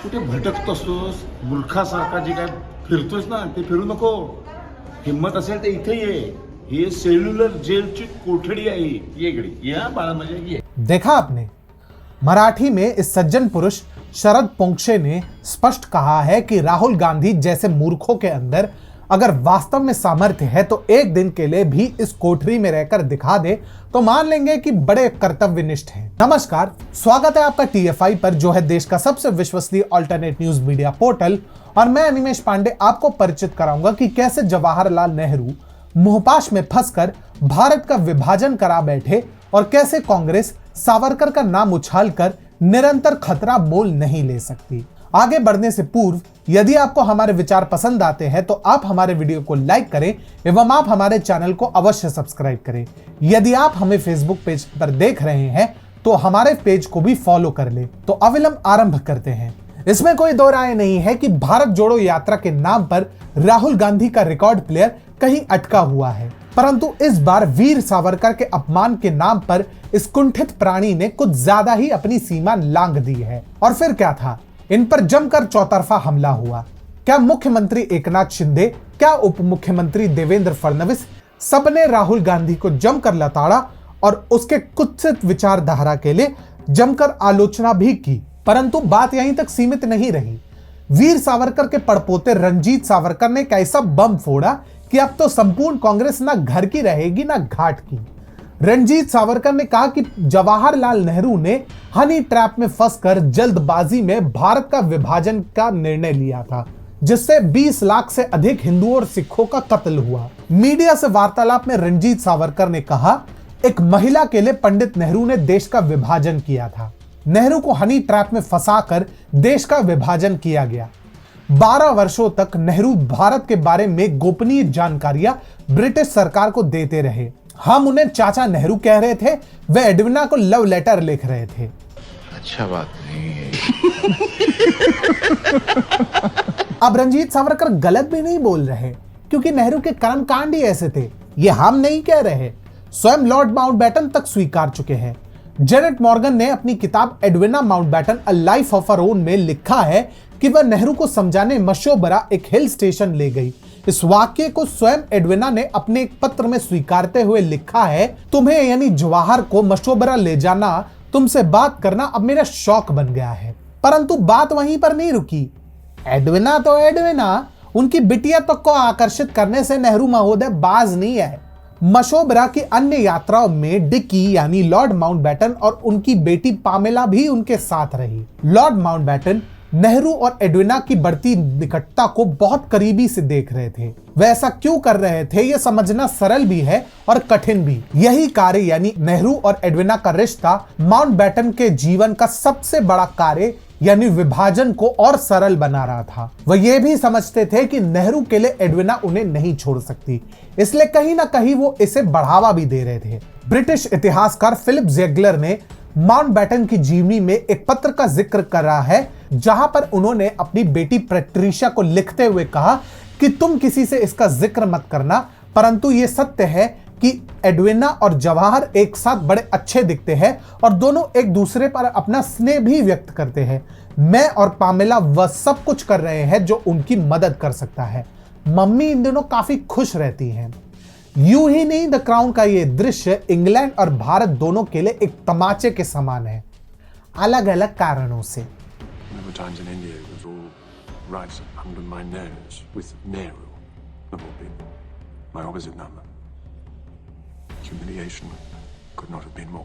कुठे भटकत असतोस मूर्खासारखा जे काय फिरतोस ना ते फिरू नको. हिम्मत असेल तर इथे ये. हे सेल्युलर जेलची कोठडी आहे. ये इकडे या बाळा म्हणजे ये. देखा आपने, मराठी में इस सज्जन पुरुष शरद पोंक्षे ने स्पष्ट कहा है कि राहुल गांधी जैसे मूर्खों के अंदर अगर वास्तव में सामर्थ्य है तो एक दिन के लिए भी इस कोठरी में रहकर दिखा दे तो मान लेंगे कि बड़े कर्तव्यनिष्ठ हैं. नमस्कार, स्वागत है आपका टीएफआई पर, जो है देश का सबसे विश्वसनीय अल्टरनेट न्यूज मीडिया पोर्टल. और मैं अनिमेश पांडे आपको परिचित कराऊंगा कि कैसे जवाहरलाल नेहरू मोहपाश में फंसकर भारत का विभाजन करा बैठे और कैसे कांग्रेस सावरकर का नाम उछालकर निरंतर खतरा मोल नहीं ले सकती. आगे बढ़ने से पूर्व यदि आपको हमारे विचार पसंद आते हैं तो आप हमारे वीडियो को लाइक करें एवं आप हमारे चैनल को अवश्य सब्सक्राइब करें. यदि आप हमें फेसबुक पेज पर देख रहे हैं तो हमारे पेज को भी फॉलो कर ले. तो अविलंब आरंभ करते हैं. इसमें कोई दो राय नहीं है कि भारत जोड़ो यात्रा के नाम पर राहुल गांधी का रिकॉर्ड प्लेयर कहीं अटका हुआ है, परंतु इस बार वीर सावरकर के अपमान के नाम पर इस कुंठित प्राणी ने कुछ ज्यादा ही अपनी सीमा लांघ दी है. और फिर क्या था, इन पर जमकर चौतरफा हमला हुआ. क्या मुख्यमंत्री एकनाथ शिंदे, क्या उप मुख्यमंत्री देवेंद्र फडणवीस, सबने राहुल गांधी को जमकर लताड़ा और उसके कुत्सित विचारधारा के लिए जमकर आलोचना भी की. परंतु बात यहीं तक सीमित नहीं रही. वीर सावरकर के पड़पोते रंजीत सावरकर ने एक ऐसा बम फोड़ा कि अब तो संपूर्ण कांग्रेस ना घर की रहेगी ना घाट की. रंजीत सावरकर ने कहा कि जवाहरलाल नेहरू ने हनी ट्रैप में फंसकर जल्दबाजी में भारत का विभाजन का निर्णय लिया था, जिससे 20 लाख से अधिक हिंदुओं और सिखों का कत्ल हुआ. मीडिया से वार्तालाप में रंजीत सावरकर ने कहा, एक महिला के लिए पंडित नेहरू ने देश का विभाजन किया था. नेहरू को हनी ट्रैप में फंसाकर देश का विभाजन किया गया. 12 वर्षों तक नेहरू भारत के बारे में गोपनीय जानकारियां ब्रिटिश सरकार को देते रहे. हम उन्हें चाचा नेहरू कह रहे थे, वे एडविना को लव लेटर लिख रहे थे. अच्छा बात नहीं है. अब रंजीत सावरकर गलत भी नहीं बोल रहे, क्योंकि नेहरू के कर्मकांड ही ऐसे थे. ये हम नहीं कह रहे, स्वयं लॉर्ड माउंटबेटन तक स्वीकार चुके हैं. जेनेट मॉर्गन ने अपनी किताब Edwina Mountbatten a life of her own में लिखा है कि वह नेहरू को समझाने मशोबरा एक हिल स्टेशन ले गई. इस वाक्य को स्वयं एडविना ने अपने एक पत्र में स्वीकारते हुए लिखा है, तुम्हें यानी जवाहर को मशोबरा ले जाना, तुमसे बात करना अब मेरा शौक बन गया है. परंतु बात वहीं पर नहीं रुकी. एडविना तो एडविना, उनकी बिटिया तक को आकर्षित करने से नेहरू महोदय बाज नहीं है. मशोबरा की अन्य यात्राओं में डिकी यानी लॉर्ड माउंटबेटन और उनकी बेटी पामेला भी उनके साथ रही. लॉर्ड माउंटबेटन नेहरू और एडविना की बढ़ती निकटता को बहुत करीबी से देख रहे थे. वे ऐसा क्यों कर रहे थे यह समझना सरल भी है और कठिन भी. यही कार्य यानी नेहरू और एडविना का रिश्ता माउंटबेटन के जीवन का सबसे बड़ा कार्य यानी विभाजन को और सरल बना रहा था. वह यह भी समझते थे कि नेहरू के लिए एडविना उन्हें नहीं छोड़ सकती, इसलिए कहीं ना कहीं वो इसे बढ़ावा भी दे रहे थे. ब्रिटिश इतिहासकार फिलिप ज़ेगलर ने माउंटबेटन की जीवनी में एक पत्र का जिक्र करा है, जहां पर उन्होंने अपनी बेटी पैट्रिशिया को लिखते हुए कहा कि तुम किसी से इसका जिक्र मत करना, परंतु यह सत्य है कि एडविना और जवाहर एक साथ बड़े अच्छे दिखते हैं और दोनों एक दूसरे पर अपना स्नेह भी व्यक्त करते हैं. मैं और पामेला वह सब कुछ कर रहे हैं जो उनकी मदद कर सकता है. मम्मी इन दिनों काफी खुश रहती हैं. यूं ही नहीं, द क्राउन का ये दृश्य इंग्लैंड और भारत दोनों के लिए एक तमाचे के समान है, अलग अलग कारणों से. Humiliation could not have been more